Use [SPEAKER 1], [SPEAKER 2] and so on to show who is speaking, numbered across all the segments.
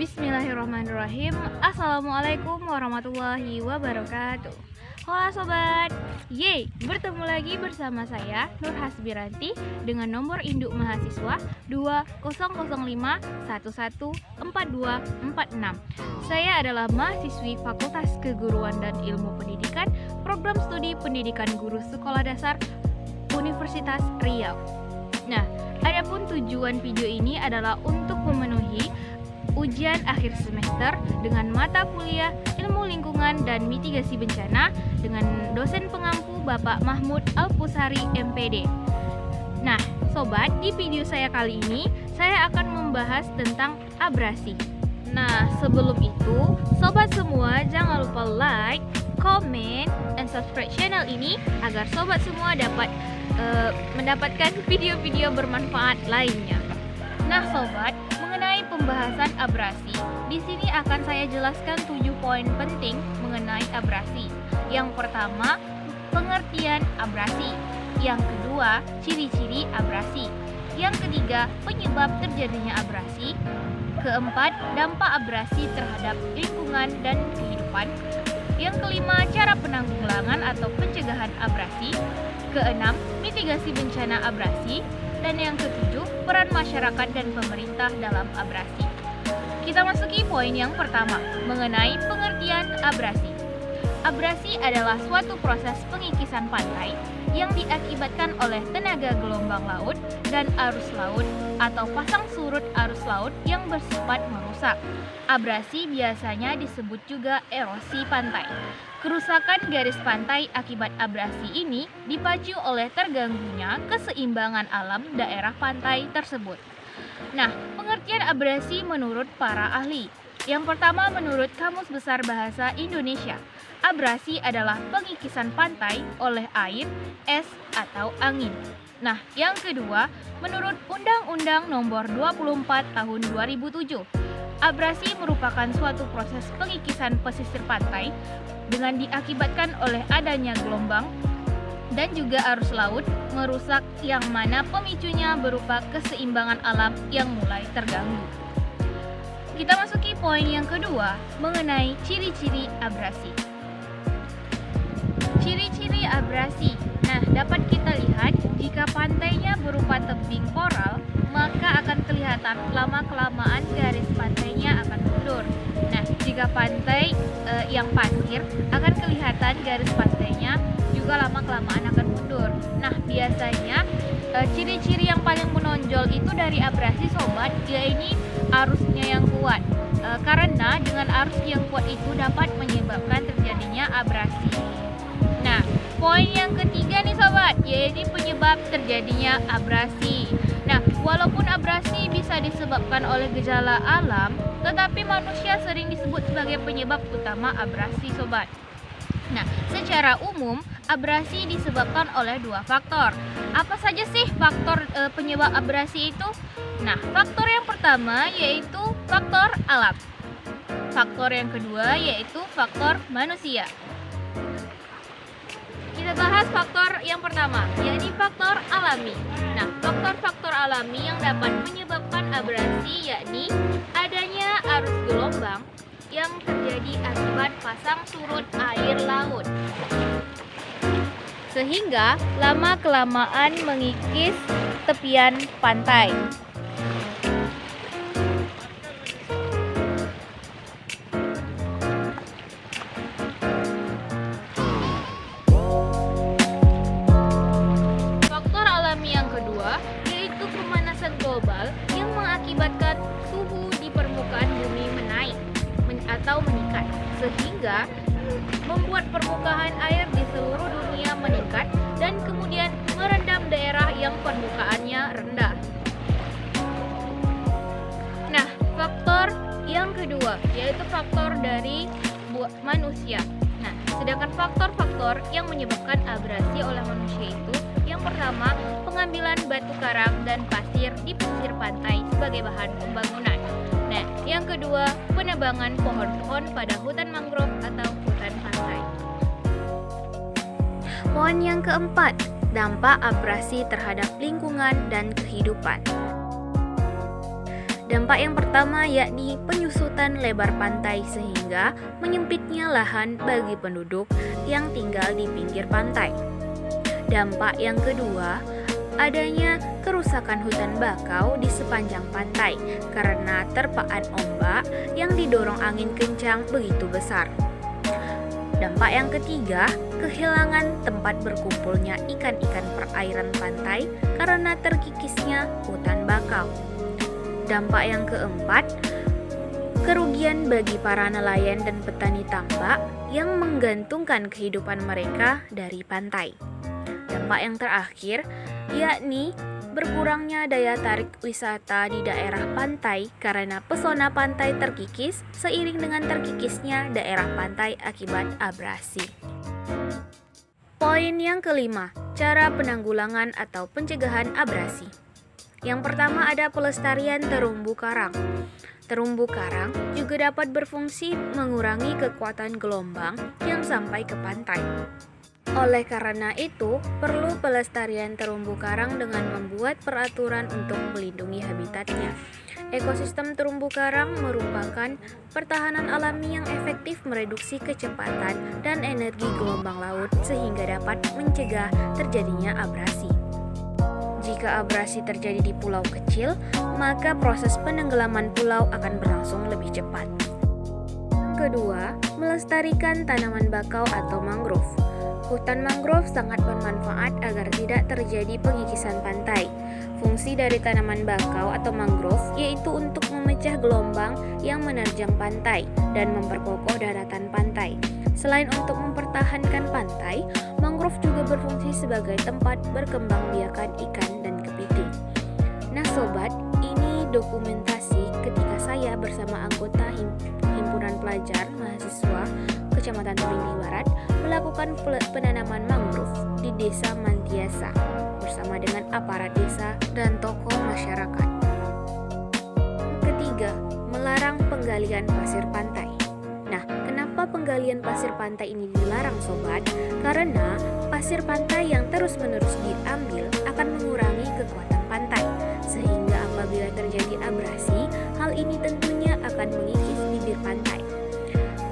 [SPEAKER 1] Bismillahirrahmanirrahim. Assalamualaikum warahmatullahi wabarakatuh. Halo sobat, bertemu lagi bersama saya Nur Hasbiranti dengan nomor induk mahasiswa 2005114246. Saya adalah mahasiswi Fakultas Keguruan dan Ilmu Pendidikan, Program Studi Pendidikan Guru Sekolah Dasar Universitas Riau. Nah, adapun tujuan video ini adalah untuk memenuhi ujian akhir semester dengan mata kuliah Ilmu Lingkungan dan Mitigasi Bencana dengan dosen pengampu Bapak Mahmud Alpusari MPD. Nah, sobat, di video saya kali ini saya akan membahas tentang abrasi. Nah, sebelum itu, sobat semua jangan lupa like, comment, and subscribe channel ini agar sobat semua dapat mendapatkan video-video bermanfaat lainnya. Nah, sobat, mengenai pembahasan abrasi, di sini akan saya jelaskan 7 poin penting mengenai abrasi. Yang pertama, pengertian abrasi. Yang kedua, ciri-ciri abrasi. Yang ketiga, penyebab terjadinya abrasi. Keempat, dampak abrasi terhadap lingkungan dan kehidupan. Yang kelima, cara penanggulangan atau pencegahan abrasi. Keenam, mitigasi bencana abrasi. Dan yang ketujuh, peran masyarakat dan pemerintah dalam abrasi. Kita masuki poin yang pertama, mengenai pengertian abrasi. Abrasi adalah suatu proses pengikisan pantai yang diakibatkan oleh tenaga gelombang laut dan arus laut atau pasang surut arus laut yang bersifat merusak. Abrasi biasanya disebut juga erosi pantai. Kerusakan garis pantai akibat abrasi ini dipacu oleh terganggunya keseimbangan alam daerah pantai tersebut. Nah, pengertian abrasi menurut para ahli. Yang pertama, menurut Kamus Besar Bahasa Indonesia, abrasi adalah pengikisan pantai oleh air, es, atau angin. Nah, yang kedua, menurut Undang-Undang Nomor 24 Tahun 2007, abrasi merupakan suatu proses pengikisan pesisir pantai dengan diakibatkan oleh adanya gelombang dan juga arus laut merusak yang mana pemicunya berupa keseimbangan alam yang mulai terganggu. Kita masuki poin yang kedua, mengenai ciri-ciri abrasi. Ciri-ciri abrasi. Nah, dapat kita lihat jika pantainya berupa tebing koral, maka akan kelihatan lama-kelamaan garis pantainya akan mundur. Nah, jika pantai yang pasir, akan kelihatan garis pantainya juga lama-kelamaan akan mundur. Nah, biasanya ciri-ciri yang paling menonjol itu dari abrasi, sobat, yaitu arusnya yang kuat. Karena dengan arus yang kuat itu dapat menyebabkan terjadinya abrasi. Nah, poin yang ketiga nih sobat, yaitu penyebab terjadinya abrasi. Nah, walaupun abrasi bisa disebabkan oleh gejala alam, tetapi manusia sering disebut sebagai penyebab utama abrasi, sobat. Nah, secara umum abrasi disebabkan oleh dua faktor. Apa saja sih faktor penyebab abrasi itu? Nah, faktor yang pertama yaitu faktor alam. Faktor yang kedua yaitu faktor manusia. Kita bahas faktor yang pertama, yaitu faktor alami. Nah, faktor-faktor alami yang dapat menyebabkan abrasi yakni adanya arus gelombang yang terjadi akibat pasang surut air laut, sehingga lama-kelamaan mengikis tepian pantai. Faktor alami yang kedua yaitu pemanasan global yang mengakibatkan suhu di permukaan bumi menaik atau meningkat, sehingga membuat permukaan air di seluruh dunia meningkat dan kemudian merendam daerah yang permukaannya rendah. Nah, faktor yang kedua yaitu faktor dari manusia. Nah, sedangkan faktor-faktor yang menyebabkan abrasi oleh manusia itu, yang pertama, pengambilan batu karang dan pasir di pesisir pantai sebagai bahan pembangunan. Nah, yang kedua, penebangan pohon-pohon pada hutan mangrove atau hutan pantai. Poin yang keempat, dampak abrasi terhadap lingkungan dan kehidupan. Dampak yang pertama yakni penyusutan lebar pantai sehingga menyempitnya lahan bagi penduduk yang tinggal di pinggir pantai. Dampak yang kedua, adanya kerusakan hutan bakau di sepanjang pantai karena terpaan ombak yang didorong angin kencang begitu besar. Dampak yang ketiga, kehilangan tempat berkumpulnya ikan-ikan perairan pantai karena terkikisnya hutan bakau. Dampak yang keempat, kerugian bagi para nelayan dan petani tambak yang menggantungkan kehidupan mereka dari pantai. Dampak yang terakhir, yakni berkurangnya daya tarik wisata di daerah pantai karena pesona pantai terkikis seiring dengan terkikisnya daerah pantai akibat abrasi. Poin yang kelima, cara penanggulangan atau pencegahan abrasi. Yang pertama ada pelestarian terumbu karang. Terumbu karang juga dapat berfungsi mengurangi kekuatan gelombang yang sampai ke pantai. Oleh karena itu, perlu pelestarian terumbu karang dengan membuat peraturan untuk melindungi habitatnya. Ekosistem terumbu karang merupakan pertahanan alami yang efektif mereduksi kecepatan dan energi gelombang laut sehingga dapat mencegah terjadinya abrasi. Jika abrasi terjadi di pulau kecil, maka proses penenggelaman pulau akan berlangsung lebih cepat. Kedua, melestarikan tanaman bakau atau mangrove. Hutan mangrove sangat bermanfaat agar tidak terjadi pengikisan pantai. Fungsi dari tanaman bakau atau mangrove yaitu untuk memecah gelombang yang menerjang pantai dan memperkokoh daratan pantai. Selain untuk mempertahankan pantai, mangrove juga berfungsi sebagai tempat berkembangbiakan ikan dan kepiting. Nah sobat, ini dokumentasi ketika saya bersama anggota himpunan pelajar mahasiswa Kecamatan Turini Barat melakukan penanaman mangrove di Desa Mantiasa bersama dengan aparat desa dan tokoh masyarakat. Ketiga, melarang penggalian pasir pantai. Nah, kenapa penggalian pasir pantai ini dilarang sobat? Karena pasir pantai yang terus-menerus diambil akan mengurangi kekuatan pantai, sehingga apabila terjadi abrasi, hal ini tentunya akan mengikis bibir pantai.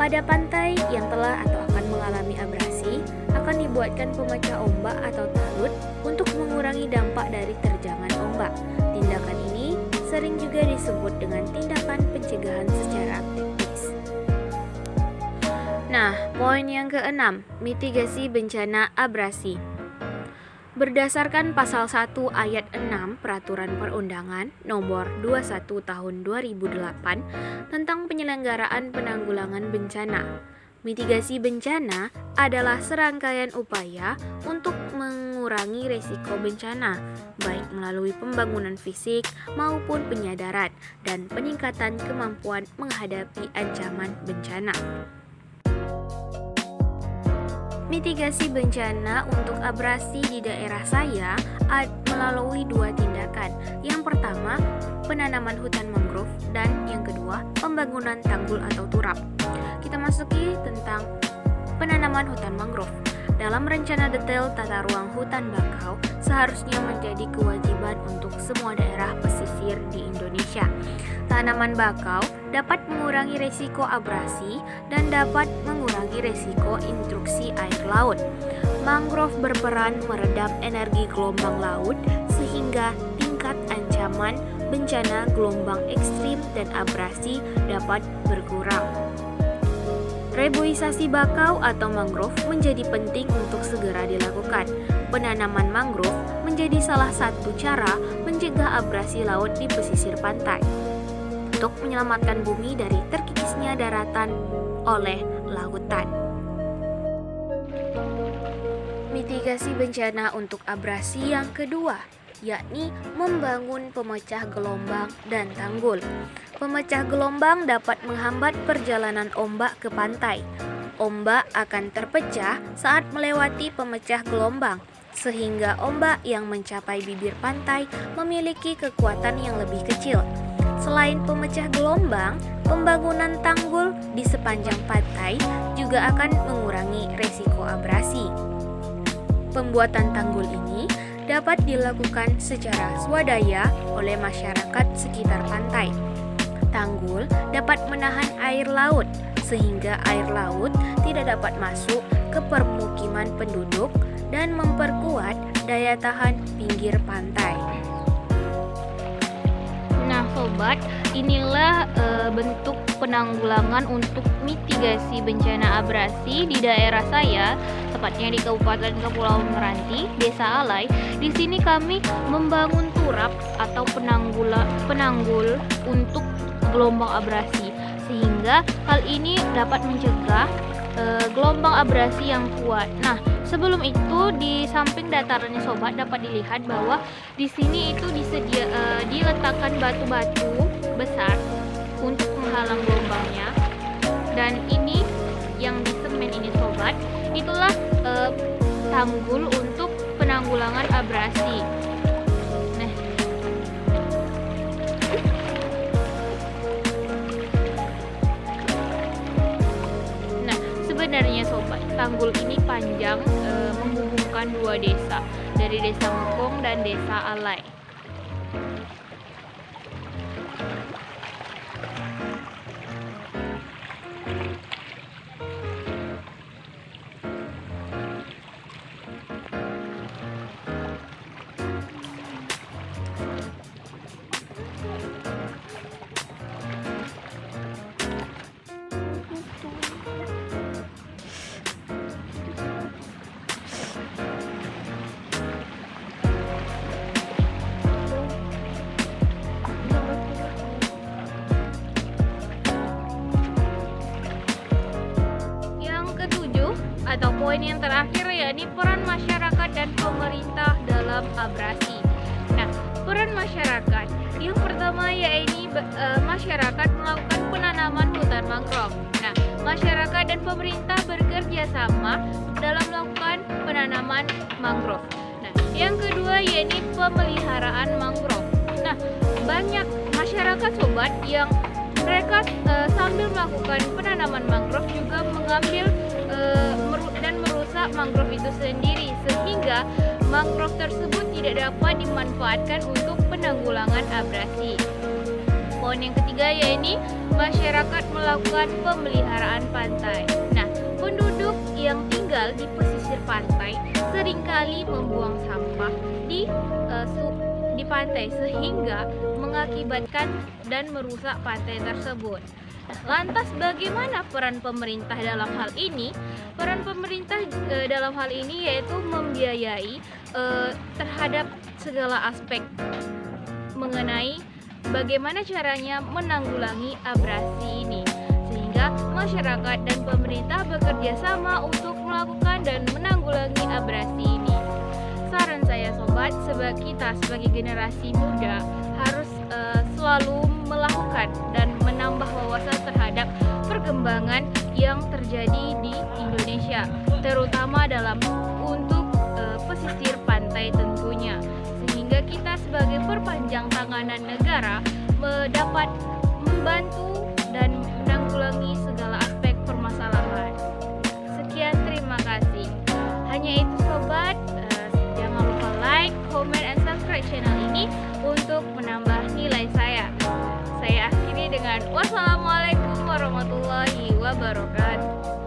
[SPEAKER 1] Pada pantai yang telah atau akan mengalami abrasi, akan dibuatkan pemecah ombak atau talut untuk mengurangi dampak dari terjangan ombak. Tindakan ini sering juga disebut dengan tindakan pencegahan secara teknis. Nah, poin yang keenam, mitigasi bencana abrasi. Berdasarkan pasal 1 ayat 6 Peraturan Perundangan Nomor 21 Tahun 2008 tentang penyelenggaraan penanggulangan bencana. Mitigasi bencana adalah serangkaian upaya untuk mengurangi risiko bencana, baik melalui pembangunan fisik maupun penyadaran dan peningkatan kemampuan menghadapi ancaman bencana. Mitigasi bencana untuk abrasi di daerah saya melalui dua tindakan. Yang pertama, penanaman hutan mangrove dan yang kedua, pembangunan tanggul atau turap. Kita masuki tentang penanaman hutan mangrove. Dalam rencana detail tata ruang hutan bakau, seharusnya menjadi kewajiban untuk semua daerah pesisir di Indonesia. Tanaman bakau dapat mengurangi risiko abrasi dan dapat mengurangi risiko intruksi air laut. Mangrove berperan meredam energi gelombang laut sehingga tingkat ancaman bencana gelombang ekstrim dan abrasi dapat berkurang. Reboisasi bakau atau mangrove menjadi penting untuk segera dilakukan. Penanaman mangrove menjadi salah satu cara mencegah abrasi laut di pesisir pantai untuk menyelamatkan bumi dari terkikisnya daratan oleh lautan. Mitigasi bencana untuk abrasi yang kedua, yakni membangun pemecah gelombang dan tanggul. Pemecah gelombang dapat menghambat perjalanan ombak ke pantai. Ombak akan terpecah saat melewati pemecah gelombang, sehingga ombak yang mencapai bibir pantai memiliki kekuatan yang lebih kecil. Selain pemecah gelombang, pembangunan tanggul di sepanjang pantai juga akan mengurangi risiko abrasi. Pembuatan tanggul ini dapat dilakukan secara swadaya oleh masyarakat sekitar pantai.
[SPEAKER 2] tanggul dapat menahan air laut, sehingga air laut tidak dapat masuk ke permukiman penduduk dan memperkuat daya tahan pinggir pantai.
[SPEAKER 1] Nah, sobat, inilah bentuk penanggulangan untuk mitigasi bencana abrasi di daerah saya, tepatnya di Kabupaten Kepulauan Meranti, Desa Alai. Di sini kami membangun turap atau penanggul untuk gelombang abrasi, sehingga hal ini dapat mencegah gelombang abrasi yang kuat. Nah, sebelum itu di samping datarannya sobat dapat dilihat bahwa di sini itu diletakkan batu-batu besar untuk menghalang gelombangnya. Dan ini yang di semen ini sobat, itulah tanggul untuk penanggulangan abrasi. Sebenarnya sobat, tanggul ini panjang menghubungkan dua desa, dari Desa Mekong dan Desa Alai. Atau poin yang terakhir yakni peran masyarakat dan pemerintah dalam abrasi. Nah, peran masyarakat yang pertama yakni masyarakat melakukan penanaman hutan mangrove. Nah, masyarakat dan pemerintah bekerja sama dalam melakukan penanaman mangrove. Nah, yang kedua yakni pemeliharaan mangrove. Nah, banyak masyarakat sobat yang mereka sambil melakukan penanaman mangrove juga mengambil dan merusak mangrove itu sendiri, sehingga mangrove tersebut tidak dapat dimanfaatkan untuk penanggulangan abrasi. Poin yang ketiga yakni masyarakat melakukan pemeliharaan pantai. Nah, penduduk yang tinggal di pesisir pantai seringkali membuang sampah di pantai, sehingga mengakibatkan dan merusak pantai tersebut. Lantas bagaimana peran pemerintah dalam hal ini? Peran pemerintah dalam hal ini yaitu membiayai terhadap segala aspek mengenai bagaimana caranya menanggulangi abrasi ini, sehingga masyarakat dan pemerintah bekerja sama untuk melakukan dan menanggulangi abrasi ini. Saran saya sobat, sebagai generasi muda harus selalu melakukan dan menambah wawasan terhadap perkembangan yang terjadi di Indonesia, terutama untuk pesisir pantai tentunya, sehingga kita sebagai perpanjang tanganan negara dapat membantu dan menanggulangi segala aspek permasalahan. Sekian, terima kasih. Hanya itu sobat, jangan lupa like, comment, and subscribe channel ini untuk menambah nilai saya. Saya akhiri dengan wassalamualaikum warahmatullahi wabarakatuh.